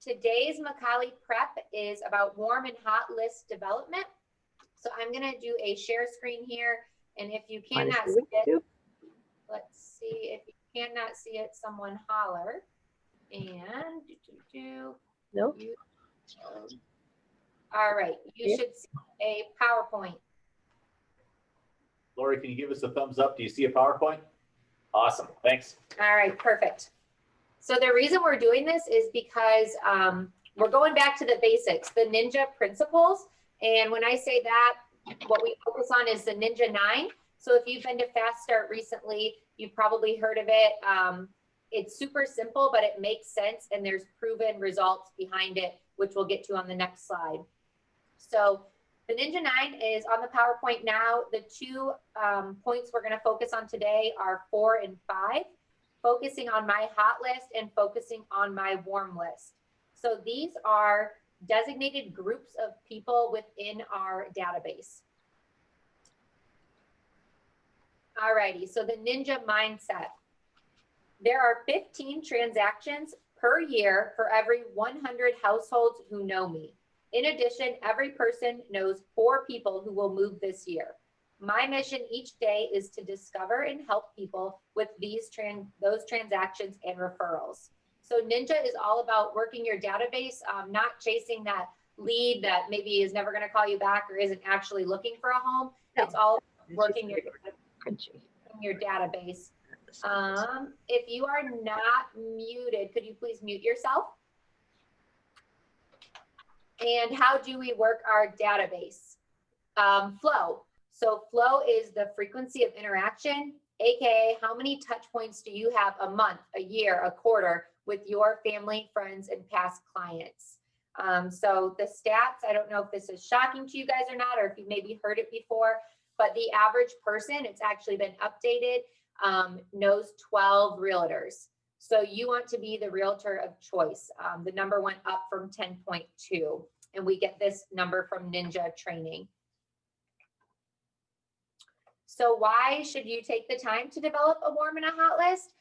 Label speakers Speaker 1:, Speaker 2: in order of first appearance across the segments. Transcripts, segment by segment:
Speaker 1: Today's McColly Prep is about warm and hot list development. So I'm going to do a share screen here. And if you cannot see it, let's see. If you cannot see it, someone holler. And
Speaker 2: Nope.
Speaker 1: All right, you should see a PowerPoint.
Speaker 3: Lori, can you give us a thumbs up? Do you see a PowerPoint? Awesome, thanks.
Speaker 1: All right, perfect. So the reason we're doing this is because we're going back to the basics, the Ninja principles. And when I say that, what we focus on is the Ninja 9. So if you've been to Fast Start recently, you've probably heard of it. It's super simple, but it makes sense, and there's proven results behind it, which we'll get to on the next slide. So the Ninja 9 is on the PowerPoint now. The two points we're going to focus on today are 4 and 5, focusing on my hot list and focusing on my warm list. So these are designated groups of people within our database. All righty, so the Ninja mindset. There are 15 transactions per year for every 100 households who know me. In addition, every person knows 4 people who will move this year. My mission each day is to discover and help people with those transactions and referrals. So Ninja is all about working your database, not chasing that lead that maybe is never going to call you back or isn't actually looking for a home. No. It's all working your database. If you are not muted, could you please mute yourself? And how do we work our database? Flow. So flow is the frequency of interaction, aka how many touch points do you have a month, a year, a quarter with your family, friends, and past clients. So the stats, I don't know if this is shocking to you guys or not, or if you've maybe heard it before, but the average person, it's actually been updated, knows 12 realtors. So you want to be the realtor of choice. The number went up from 10.2, and we get this number from Ninja Training. So why should you take the time to develop a warm and a hot list?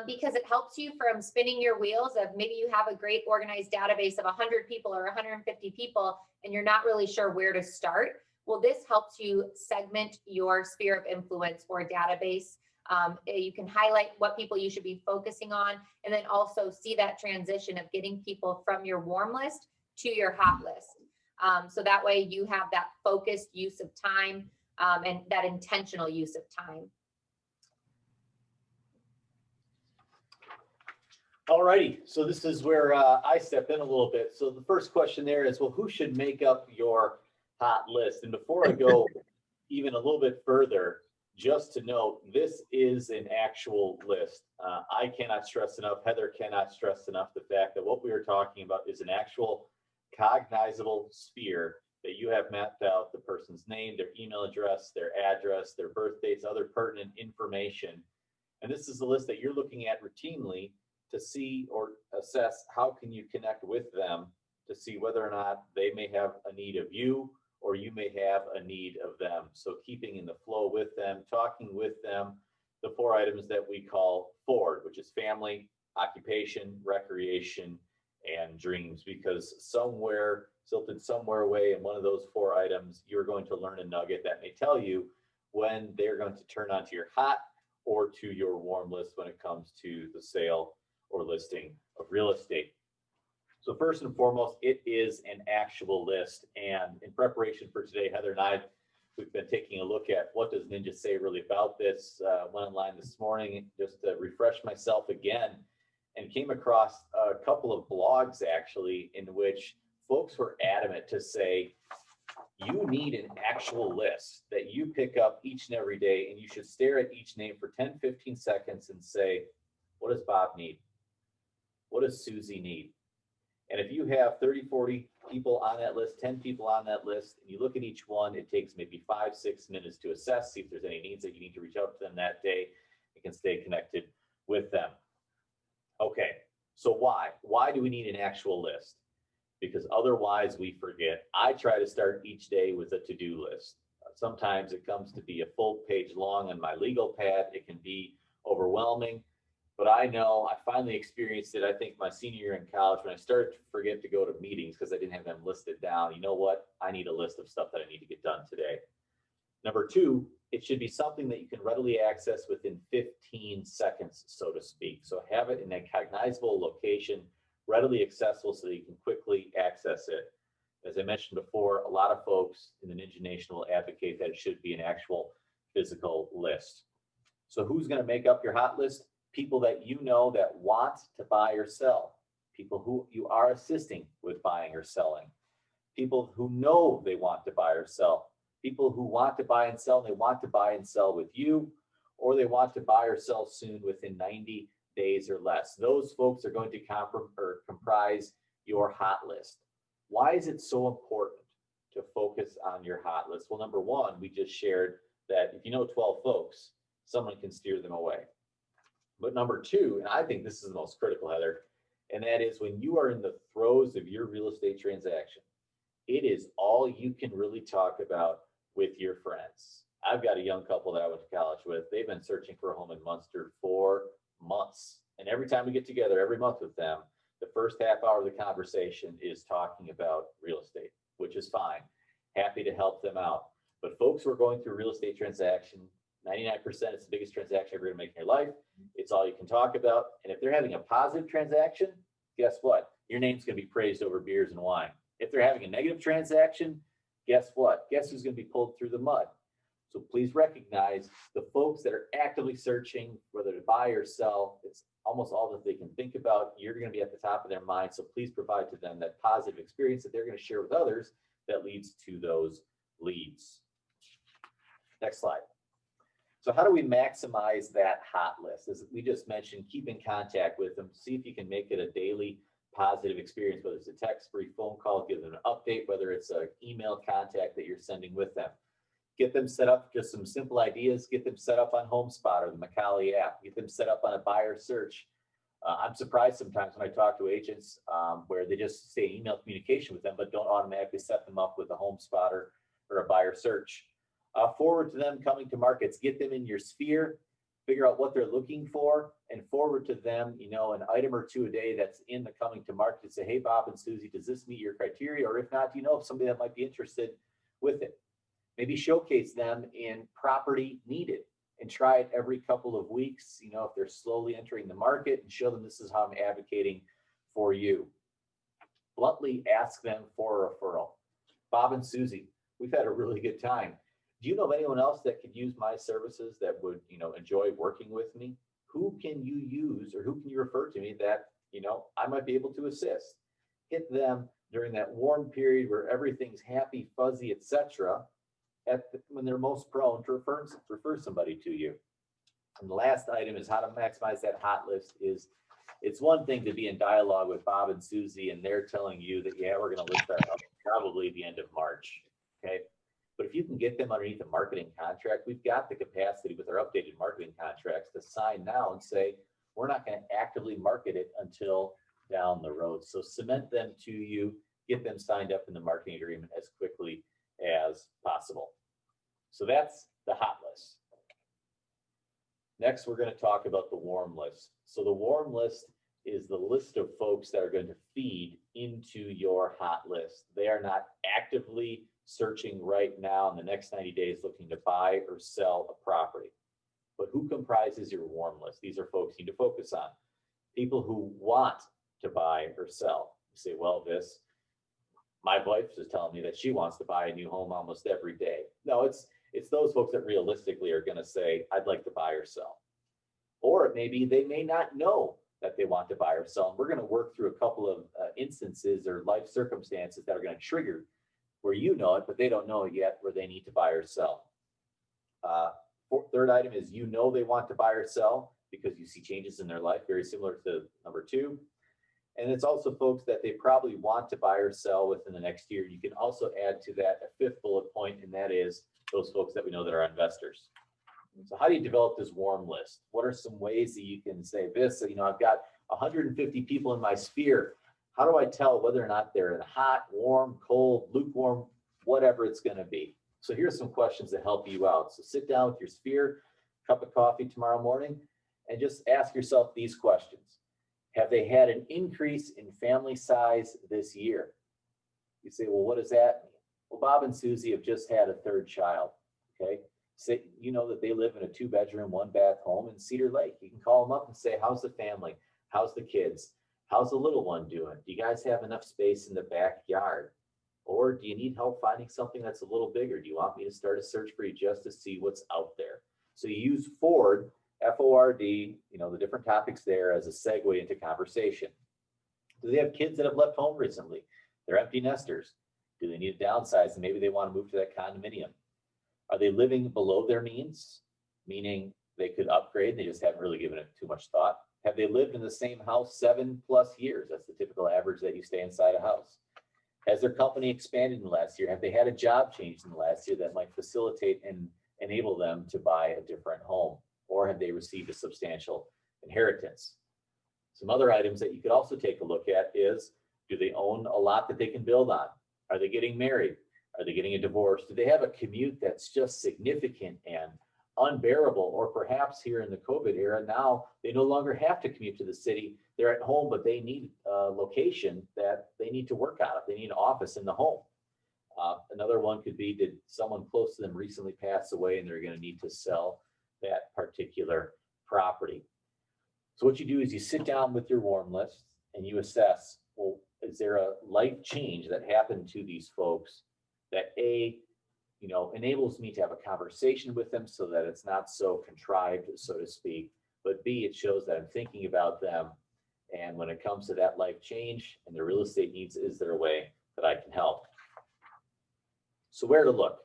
Speaker 1: Because it helps you from spinning your wheels of maybe you have a great organized database of 100 people or 150 people, and you're not really sure where to start. Well, this helps you segment your sphere of influence or database. You can highlight what people you should be focusing on, and then also see that transition of getting people from your warm list to your hot list. So that way you have that focused use of time and that intentional use of time.
Speaker 3: All righty, so this is where I step in a little bit. So the first question there is, well, who should make up your hot list? And before I go even a little bit further, just to note, this is an actual list. I cannot stress enough, Heather cannot stress enough the fact that what we are talking about is an actual cognizable sphere that you have mapped out the person's name, their email address, their address, their birth dates, other pertinent information. And this is a list that you're looking at routinely to see or assess how can you connect with them to see whether or not they may have a need of you or you may have a need of them. So keeping in the flow with them, talking with them, the 4 items that we call FORD, which is family, occupation, recreation, and dreams, because somewhere, silted somewhere away in one of those 4 items, you're going to learn a nugget that may tell you when they're going to turn onto your hot or to your warm list when it comes to the sale or listing of real estate. So first and foremost, it is an actual list. And in preparation for today, Heather and we've been taking a look at what does Ninja say really about this. Went online this morning just to refresh myself again and came across a couple of blogs actually in which folks were adamant to say, you need an actual list that you pick up each and every day, and you should stare at each name for 10, 15 seconds and say, what does Bob need? What does Susie need? And if you have 30, 40 people on that list, 10 people on that list, and you look at each one, it takes maybe 5, 6 minutes to assess, see if there's any needs that you need to reach out to them that day. You can stay connected with them. Okay, so why? Why do we need an actual list? Because otherwise we forget. I try to start each day with a to-do list. Sometimes it comes to be a full page long on my legal pad. It can be overwhelming. But I know I finally experienced it, I think my senior year in college, when I started to forget to go to meetings because I didn't have them listed down. You know what? I need a list of stuff that I need to get done today. Number two, it should be something that you can readily access within 15 seconds, so to speak. So have it in a cognizable location, readily accessible so that you can quickly access it. As I mentioned before, a lot of folks in the Ninja Nation will advocate that it should be an actual physical list. So who's going to make up your hot list? People that you know that want to buy or sell. People who you are assisting with buying or selling. People who know they want to buy or sell. People who want to buy and sell, and they want to buy and sell with you, or they want to buy or sell soon within 90 days or less. Those folks are going to comprise your hot list. Why is it so important to focus on your hot list? Well, number one, we just shared that if you know 12 folks, someone can steer them away. But number two, and I think this is the most critical, Heather, and that is when you are in the throes of your real estate transaction, it is all you can really talk about with your friends. I've got a young couple that I went to college with. They've been searching for a home in Munster for months. And every time we get together every month with them, the first half hour of the conversation is talking about real estate, which is fine. Happy to help them out. But folks who are going through a real estate transaction, 99%, it's the biggest transaction you're going to make in your life. It's all you can talk about. And if they're having a positive transaction, guess what? Your name's going to be praised over beers and wine. If they're having a negative transaction, guess what? Guess who's going to be pulled through the mud? So please recognize the folks that are actively searching whether to buy or sell. It's almost all that they can think about. You're going to be at the top of their mind. So please provide to them that positive experience that they're going to share with others that leads to those leads. Next slide. So how do we maximize that hot list? As we just mentioned, keep in contact with them. See if you can make it a daily positive experience, whether it's a text, free phone call, give them an update, whether it's an email contact that you're sending with them. Get them set up, just some simple ideas, get them set up on HomeSpot or the McColly app, get them set up on a buyer search. I'm surprised sometimes when I talk to agents where they just stay in email communication with them, but don't automatically set them up with a HomeSpot or a buyer search. Forward to them coming to markets, get them in your sphere, figure out what they're looking for, and forward to them, you know, an item or two a day that's in the coming to market to say, hey, Bob and Susie, does this meet your criteria? Or if not, do you know of somebody that might be interested with it? Maybe showcase them in property needed and try it every couple of weeks, you know, if they're slowly entering the market, and show them this is how I'm advocating for you. Bluntly ask them for a referral. Bob and Susie, we've had a really good time. Do you know of anyone else that could use my services that would, you know, enjoy working with me? Who can you use or who can you refer to me that, you know, I might be able to assist? Hit them during that warm period where everything's happy, fuzzy, etc. When they're most prone to refer somebody to you. And the last item is how to maximize that hot list. Is it's one thing to be in dialogue with Bob and Susie and they're telling you that, yeah, we're going to list that up probably the end of March. Okay. But if you can get them underneath a marketing contract, we've got the capacity with our updated marketing contracts to sign now and say, we're not going to actively market it until down the road. So cement them to you, get them signed up in the marketing agreement as quickly as possible. So that's the hot list. Next, we're going to talk about the warm list. So the warm list is the list of folks that are going to feed into your hot list. They are not actively searching right now in the next 90 days looking to buy or sell a property. But who comprises your warm list? These are folks you need to focus on. People who want to buy or sell. You say, well, my wife is telling me that she wants to buy a new home almost every day. No, it's those folks that realistically are going to say, I'd like to buy or sell. Or it may be they may not know that they want to buy or sell. And we're going to work through a couple of instances or life circumstances that are going to trigger where you know it, but they don't know it yet, where they need to buy or sell. Third item is, you know, they want to buy or sell because you see changes in their life, very similar to number two. And it's also folks that they probably want to buy or sell within the next year. You can also add to that a fifth bullet point, and that is those folks that we know that are investors. So how do you develop this warm list? What are some ways that you can say this? You know, I've got 150 people in my sphere. How do I tell whether or not they're in hot, warm, cold, lukewarm, whatever it's going to be? So here's some questions to help you out. So sit down with your sphere, cup of coffee tomorrow morning, and just ask yourself these questions. Have they had an increase in family size this year? You say, well, what does that mean? Well, Bob and Susie have just had a third child, okay? Say, you know that they live in a 2-bedroom, 1-bath home in Cedar Lake. You can call them up and say, how's the family? How's the kids? How's the little one doing? Do you guys have enough space in the backyard? Or do you need help finding something that's a little bigger? Do you want me to start a search for you just to see what's out there? So you use Ford, F-O-R-D, you know, the different topics there as a segue into conversation. Do they have kids that have left home recently? They're empty nesters. Do they need to downsize and maybe they want to move to that condominium? Are they living below their means, meaning they could upgrade, they just haven't really given it too much thought? Have they lived in the same house 7+ years? That's the typical average that you stay inside a house. Has their company expanded in the last year? Have they had a job change in the last year that might facilitate and enable them to buy a different home? Or have they received a substantial inheritance? Some other items that you could also take a look at is, do they own a lot that they can build on? Are they getting married? Are they getting a divorce? Do they have a commute that's just significant and unbearable? Or perhaps here in the COVID era, now they no longer have to commute to the city. They're at home, but they need a location that they need to work out of. They need an office in the home. Another one could be, did someone close to them recently pass away and they're going to need to sell that particular property? So what you do is you sit down with your warm list and you assess, well, is there a life change that happened to these folks that enables me to have a conversation with them so that it's not so contrived, so to speak, but B, it shows that I'm thinking about them. And when it comes to that life change and their real estate needs, is there a way that I can help? So where to look?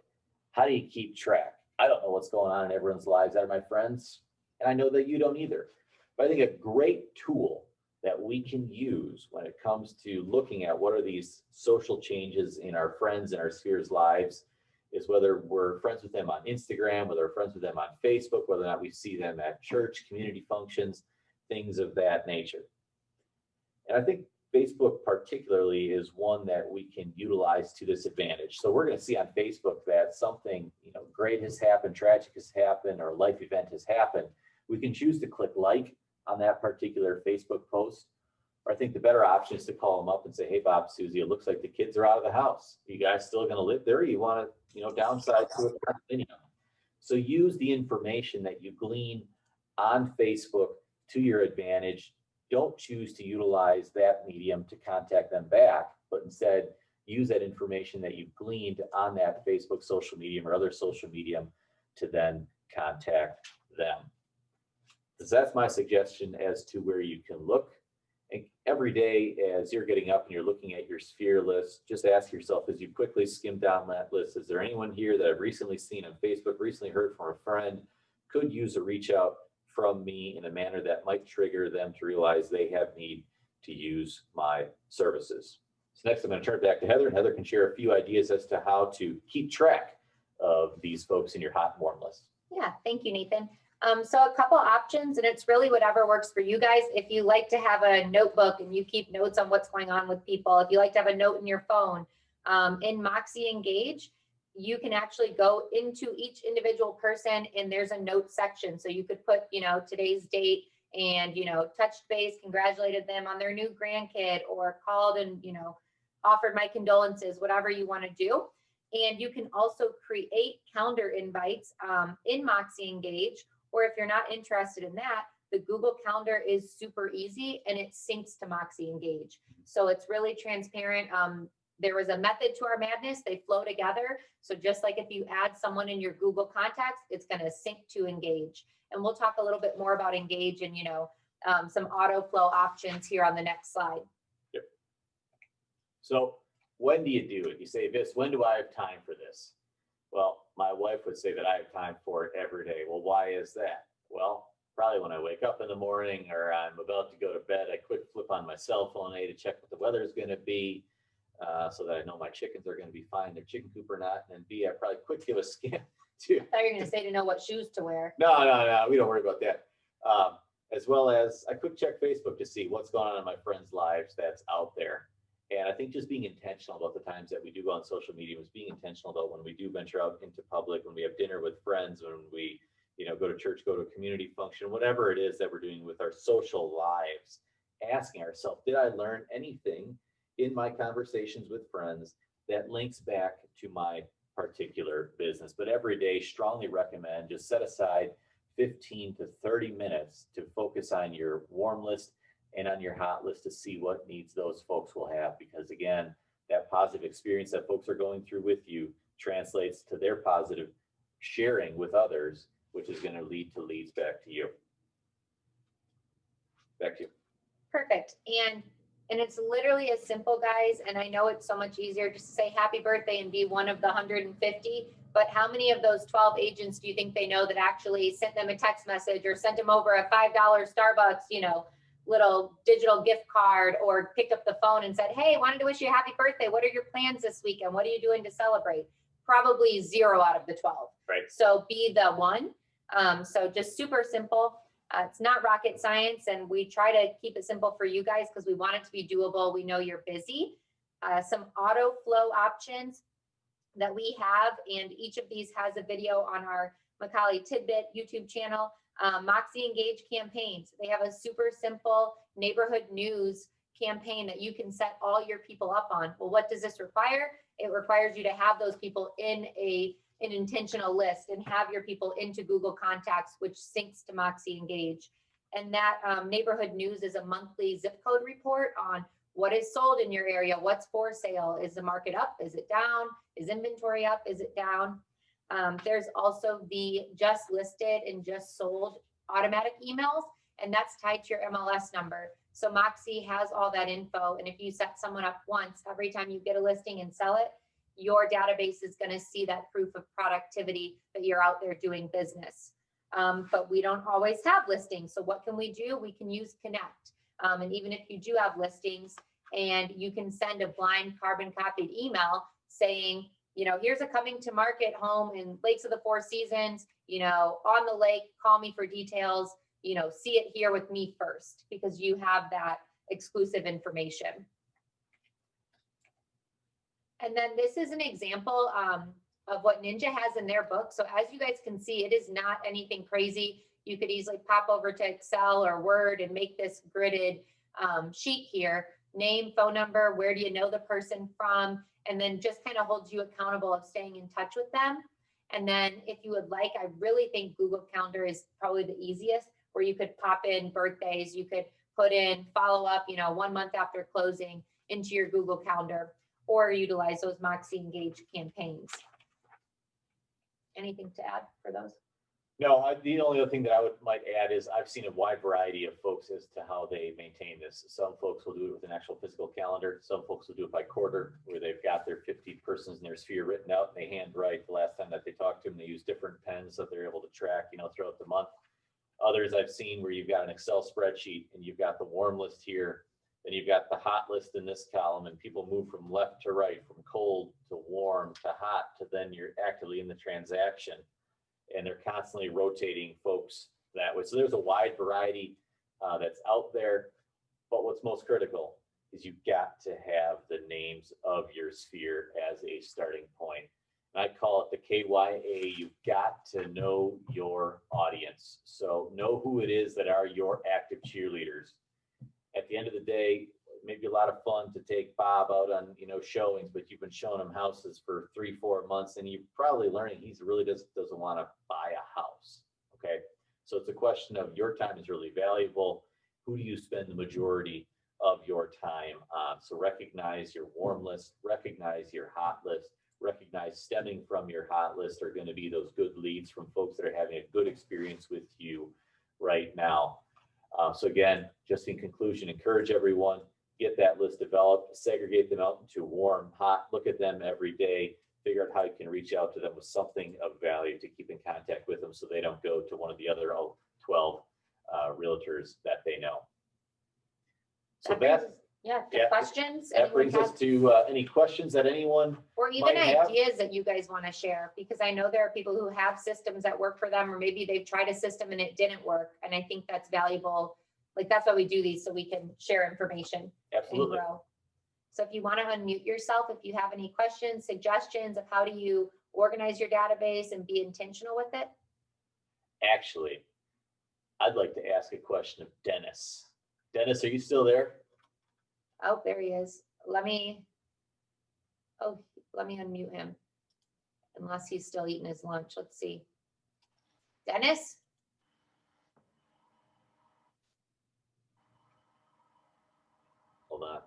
Speaker 3: How do you keep track? I don't know what's going on in everyone's lives that are my friends, and I know that you don't either. But I think a great tool that we can use when it comes to looking at what are these social changes in our friends and our spheres' lives is whether we're friends with them on Instagram, whether we're friends with them on Facebook, whether or not we see them at church, community functions, things of that nature. And I think Facebook particularly is one that we can utilize to this advantage. So we're going to see on Facebook that something great has happened, tragic has happened, or a life event has happened. We can choose to click like on that particular Facebook post. Or I think the better option is to call them up and say, hey, Bob, Susie, it looks like the kids are out of the house. Are you guys still going to live there? Or you want to, downsize to a condominium? So use the information that you glean on Facebook to your advantage. Don't choose to utilize that medium to contact them back, but instead use that information that you've gleaned on that Facebook social medium or other social medium to then contact them. So that's my suggestion as to where you can look. And every day as you're getting up and you're looking at your sphere list, just ask yourself as you quickly skim down that list, is there anyone here that I've recently seen on Facebook, recently heard from a friend, could use a reach out from me in a manner that might trigger them to realize they have need to use my services. So next I'm going to turn it back to Heather, and Heather can share a few ideas as to how to keep track of these folks in your hot and warm list.
Speaker 1: Yeah, thank you, Nathan. So a couple options, and it's really whatever works for you guys. If you like to have a notebook and you keep notes on what's going on with people, if you like to have a note in your phone, in Moxie Engage, you can actually go into each individual person and there's a note section. So you could put, today's date and, touched base, congratulated them on their new grandkid, or called and, offered my condolences, whatever you want to do. And you can also create calendar invites in Moxie Engage. Or if you're not interested in that, the Google Calendar is super easy and it syncs to Moxie Engage. So it's really transparent. There was a method to our madness. They flow together. So just like if you add someone in your Google contacts, it's going to sync to Engage. And we'll talk a little bit more about Engage and, some auto flow options here on the next slide.
Speaker 3: Yep. So when do you do it? You say, Vis, when do I have time for this? Well, my wife would say that I have time for it every day. Well, why is that? Well, probably when I wake up in the morning or I'm about to go to bed, I quick flip on my cell phone, A, to check what the weather is going to be, so that I know my chickens are going to be fine in their chicken coop or not. And B, I probably quick give a scan to.
Speaker 1: I thought you were going to say to know what shoes to wear.
Speaker 3: No, we don't worry about that. As well as I quick check Facebook to see what's going on in my friends' lives that's out there. And I think just being intentional about the times that we do go on social media, was being intentional about when we do venture out into public, when we have dinner with friends, when we go to church, go to a community function, whatever it is that we're doing with our social lives, asking ourselves, did I learn anything in my conversations with friends that links back to my particular business? But every day, strongly recommend just set aside 15 to 30 minutes to focus on your warm list and on your hot list to see what needs those folks will have. Because again, that positive experience that folks are going through with you translates to their positive sharing with others, which is going to lead to leads back to you. Back to you.
Speaker 1: Perfect. And it's literally as simple, guys. And I know it's so much easier just to say happy birthday and be one of the 150. But how many of those 12 agents do you think they know that actually sent them a text message or sent them over a $5 Starbucks, little digital gift card, or picked up the phone and said, hey, wanted to wish you a happy birthday. What are your plans this weekend? What are you doing to celebrate? Probably 0 out of the 12.
Speaker 3: Right.
Speaker 1: So be the one. So just super simple. It's not rocket science, and we try to keep it simple for you guys because we want it to be doable. We know you're busy. Some auto flow options that we have, and each of these has a video on our McColly Tidbit YouTube channel. Moxie Engage campaigns. They have a super simple neighborhood news campaign that you can set all your people up on. Well, what does this require? It requires you to have those people in an intentional list and have your people into Google Contacts, which syncs to Moxie Engage. And that neighborhood news is a monthly zip code report on what is sold in your area, what's for sale, is the market up, is it down, is inventory up, is it down? There's also the just listed and just sold automatic emails, and that's tied to your MLS number. So Moxie has all that info, and if you set someone up once, every time you get a listing and sell it, your database is going to see that proof of productivity that you're out there doing business. But we don't always have listings. So what can we do? We can use Connect. And even if you do have listings, and you can send a blind carbon copied email saying, here's a coming to market home in Lakes of the Four Seasons, on the lake, call me for details, see it here with me first, because you have that exclusive information. And then this is an example of what Ninja has in their book. So as you guys can see, it is not anything crazy. You could easily pop over to Excel or Word and make this gridded sheet here. Name, phone number, where do you know the person from? And then just kind of holds you accountable of staying in touch with them. And then if you would like, I really think Google Calendar is probably the easiest, where you could pop in birthdays, you could put in follow up, 1 month after closing into your Google Calendar, or utilize those Moxie Engage campaigns. Anything to add for those?
Speaker 3: No, the only other thing that I might add is I've seen a wide variety of folks as to how they maintain this. Some folks will do it with an actual physical calendar. Some folks will do it by quarter, where they've got their 50 persons in their sphere written out, and they handwrite the last time that they talked to them. They use different pens that they're able to track, throughout the month. Others I've seen where you've got an Excel spreadsheet and you've got the warm list here, then you've got the hot list in this column, and people move from left to right, from cold to warm to hot, to then you're actively in the transaction. And they're constantly rotating folks that way. So there's a wide variety that's out there. But what's most critical is you've got to have the names of your sphere as a starting point. And I call it the KYA. You've got to know your audience. So know who it is that are your active cheerleaders. At the end of the day, maybe a lot of fun to take Bob out on, showings, but you've been showing him houses for 3-4 months, and you're probably learning he really doesn't want to buy a house. Okay. So it's a question of your time is really valuable. Who do you spend the majority of your time on? So recognize your warm list, recognize your hot list, recognize stemming from your hot list are going to be those good leads from folks that are having a good experience with you right now. So again, just in conclusion, encourage everyone, get that list developed, segregate them out into warm, hot, look at them every day, figure out how you can reach out to them with something of value to keep in contact with them so they don't go to one of the other 12 realtors that they know. So
Speaker 1: questions.
Speaker 3: That brings us to any questions that anyone
Speaker 1: or even
Speaker 3: might have.
Speaker 1: ideas that you guys want to share, because I know there are people who have systems that work for them, or maybe they've tried a system and it didn't work. And I think that's valuable. Like, that's why we do these, so we can share information.
Speaker 3: Absolutely.
Speaker 1: And grow. So if you want to unmute yourself, if you have any questions, suggestions of how do you organize your database and be intentional with it.
Speaker 3: Actually, I'd like to ask a question of Dennis. Dennis, are you still there?
Speaker 1: Oh, there he is. Let me unmute him. Unless he's still eating his lunch. Let's see. Dennis?
Speaker 3: Hold on.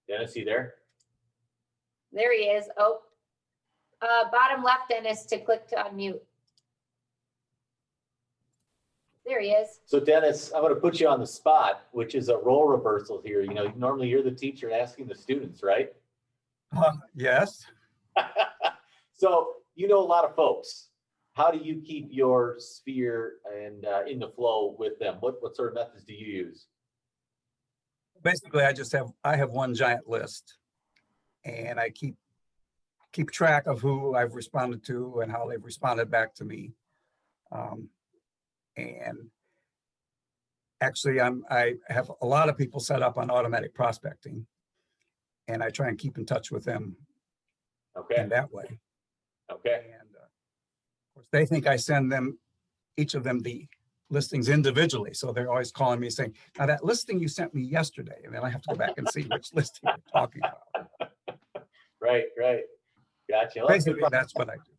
Speaker 3: Dennis, you there?
Speaker 1: There he is. Oh, bottom left, Dennis, to click to unmute. There he is.
Speaker 3: So Dennis, I'm going to put you on the spot, which is a role reversal here. You know, normally you're the teacher asking the students, right?
Speaker 4: Yes.
Speaker 3: So you know a lot of folks. How do you keep your sphere and in the flow with them? What sort of methods do you use?
Speaker 4: Basically, I have one giant list, and I keep track of who I've responded to and how they've responded back to me. And actually, I have a lot of people set up on automatic prospecting, and I try and keep in touch with them
Speaker 3: Okay.
Speaker 4: in that way.
Speaker 3: Okay.
Speaker 4: And of course, they think I send them, each of them, the listings individually. So they're always calling me saying, now that listing you sent me yesterday, and then I have to go back and see which listing you're talking about.
Speaker 3: Right. Gotcha. Well, that's good.
Speaker 4: Basically, that's what I do.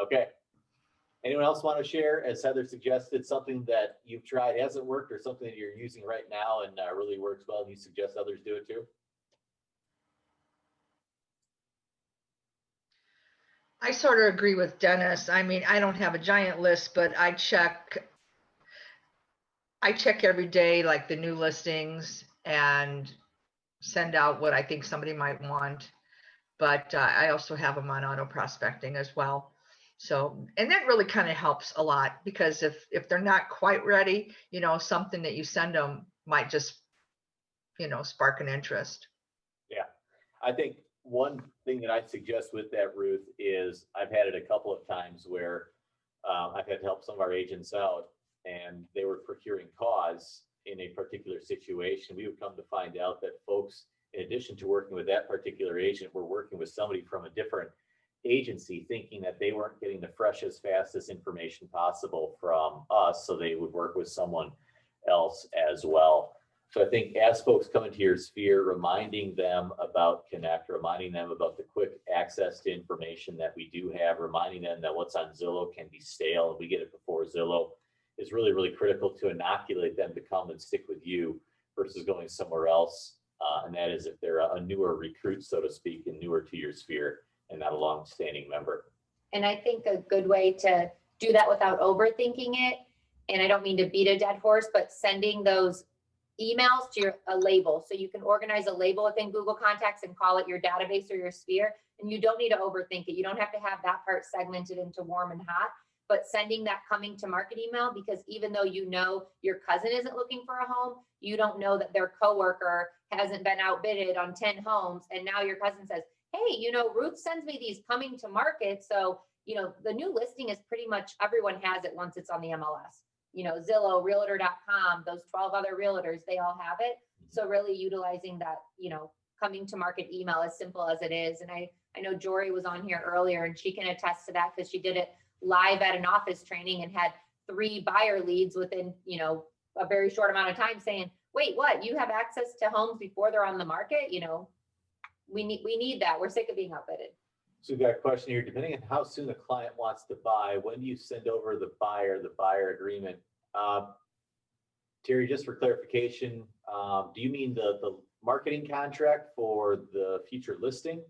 Speaker 3: Okay. Anyone else want to share, as Heather suggested, something that you've tried hasn't worked or something that you're using right now and really works well and you suggest others do it too?
Speaker 2: I sort of agree with Dennis. I mean, I don't have a giant list, but I check every day, like the new listings, and send out what I think somebody might want. But I also have them on auto prospecting as well. So, and that really kind of helps a lot, because if they're not quite ready, you know, something that you send them might just, you know, spark an interest.
Speaker 3: Yeah. I think one thing that I'd suggest with that, Ruth, is I've had it a couple of times where I've had to help some of our agents out and they were procuring cause in a particular situation. We would come to find out that folks, in addition to working with that particular agent, were working with somebody from a different agency, thinking that they weren't getting the freshest, fastest information possible from us. So they would work with someone else as well. So I think as folks come into your sphere, reminding them about Connect, reminding them about the quick access to information that we do have, reminding them that what's on Zillow can be stale and we get it before Zillow, is really, really critical to inoculate them to come and stick with you versus going somewhere else. And that is if they're a newer recruit, so to speak, and newer to your sphere and not a long-standing member.
Speaker 1: And I think a good way to do that without overthinking it, and I don't mean to beat a dead horse, but sending those emails to a label. So you can organize a label within Google Contacts and call it your database or your sphere. And you don't need to overthink it. You don't have to have that part segmented into warm and hot, but sending that coming to market email, because even though you know your cousin isn't looking for a home, you don't know that their coworker hasn't been outbidded on 10 homes. And now your cousin says, hey, you know, Ruth sends me these coming to market. So, you know, the new listing is pretty much everyone has it once it's on the MLS. You know, Zillow, realtor.com, those 12 other realtors, they all have it. So really utilizing that, you know, coming to market email, as simple as it is. And I know Jory was on here earlier and she can attest to that because she did it live at an office training and had 3 buyer leads within, you know, a very short amount of time saying, wait, what, you have access to homes before they're on the market? You know, we need that. We're sick of being outbidded.
Speaker 3: So we've got a question here. Depending on how soon the client wants to buy, when do you send over the buyer agreement? Terry, just for clarification, do you mean the marketing contract for the future listing?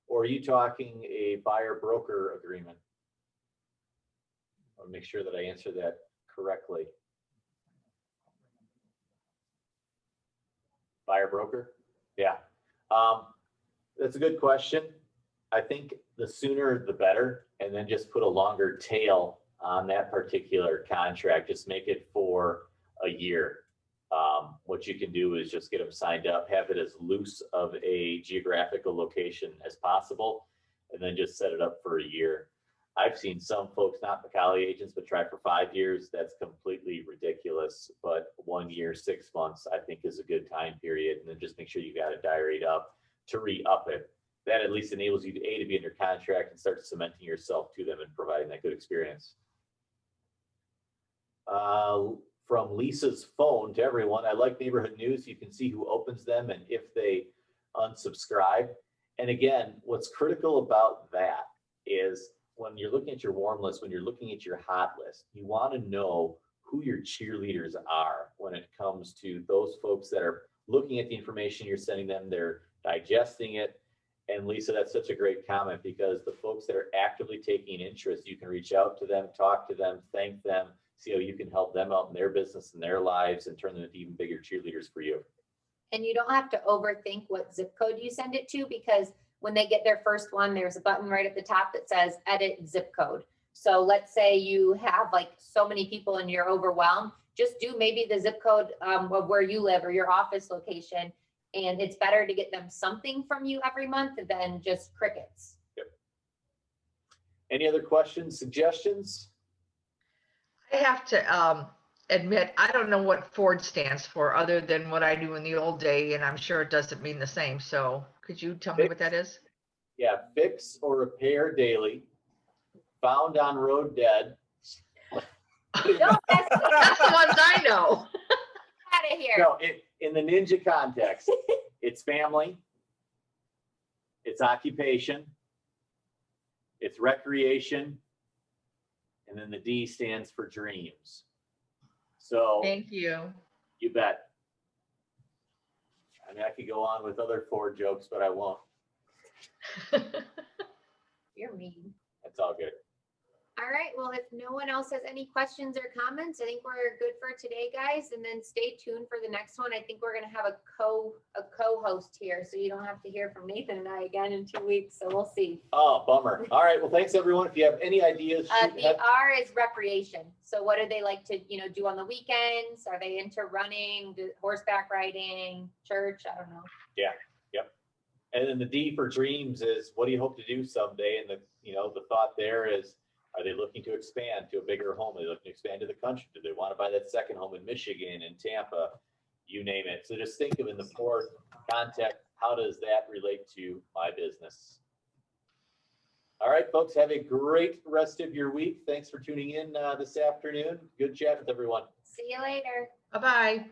Speaker 3: Or are you talking a buyer broker agreement? I'll make sure that I answer that correctly. Buyer broker? Yeah. That's a good question. I think the sooner the better, and then just put a longer tail on that particular contract. Just make it for a year. What you can do is just get them signed up, have it as loose of a geographical location as possible, and then just set it up for a year. I've seen some folks, not McColly agents, but try for 5 years. That's completely ridiculous. But 1 year, 6 months, I think is a good time period. And then just make sure you got it diaried up to re-up it that at least enables you to A, to be in your contract and start cementing yourself to them and providing that good experience. From Lisa's phone to everyone, I like neighborhood news. You can see who opens them and if they unsubscribe. And again, what's critical about that is when you're looking at your warm list, when you're looking at your hot list, you want to know who your cheerleaders are when it comes to those folks that are looking at the information you're sending them, they're digesting it. And Lisa, that's such a great comment, because the folks that are actively taking interest, you can reach out to them, talk to them, thank them, see how you can help them out in their business and their lives and turn them into even bigger cheerleaders for you.
Speaker 1: And you don't have to overthink what zip code you send it to, because when they get their first one, there's a button right at the top that says edit zip code. So let's say you have like so many people and you're overwhelmed, just do maybe the zip code of where you live or your office location. And it's better to get them something from you every month than just crickets.
Speaker 3: Yep. Any other questions, suggestions?
Speaker 2: I have to admit, I don't know what Ford stands for other than what I knew in the old day, and I'm sure it doesn't mean the same. So could you tell me what that is?
Speaker 3: Yeah, fix or repair daily, found on road dead.
Speaker 1: No, that's
Speaker 2: That's the ones I know.
Speaker 1: out of here.
Speaker 3: No, in the ninja context, it's family, it's occupation, it's recreation, and then the D stands for dreams. So
Speaker 2: Thank you.
Speaker 3: you bet. I mean, I could go on with other Ford jokes, but I won't.
Speaker 1: You're mean.
Speaker 3: That's all good.
Speaker 1: All right, well, if no one else has any questions or comments, I think we're good for today, guys. And then stay tuned for the next one. I think we're gonna have a co-host here, so you don't have to hear from Nathan and I again in 2 weeks. So we'll see.
Speaker 3: Oh, bummer. All right, well, thanks everyone. If you have any ideas,
Speaker 1: The R is recreation. So what do they like to, do on the weekends? Are they into running, horseback riding, church? I don't know.
Speaker 3: and then the D for dreams is what do you hope to do someday? And the thought there is, are they looking to expand to a bigger home? Are they looking to expand to the country? Do they want to buy that second home in Michigan, in Tampa, you name it? So just think of in the Ford context, how does that relate to my business? All right, folks, have a great rest of your week. Thanks for tuning in this afternoon. Good chat with everyone.
Speaker 1: See you later.
Speaker 2: Bye-bye.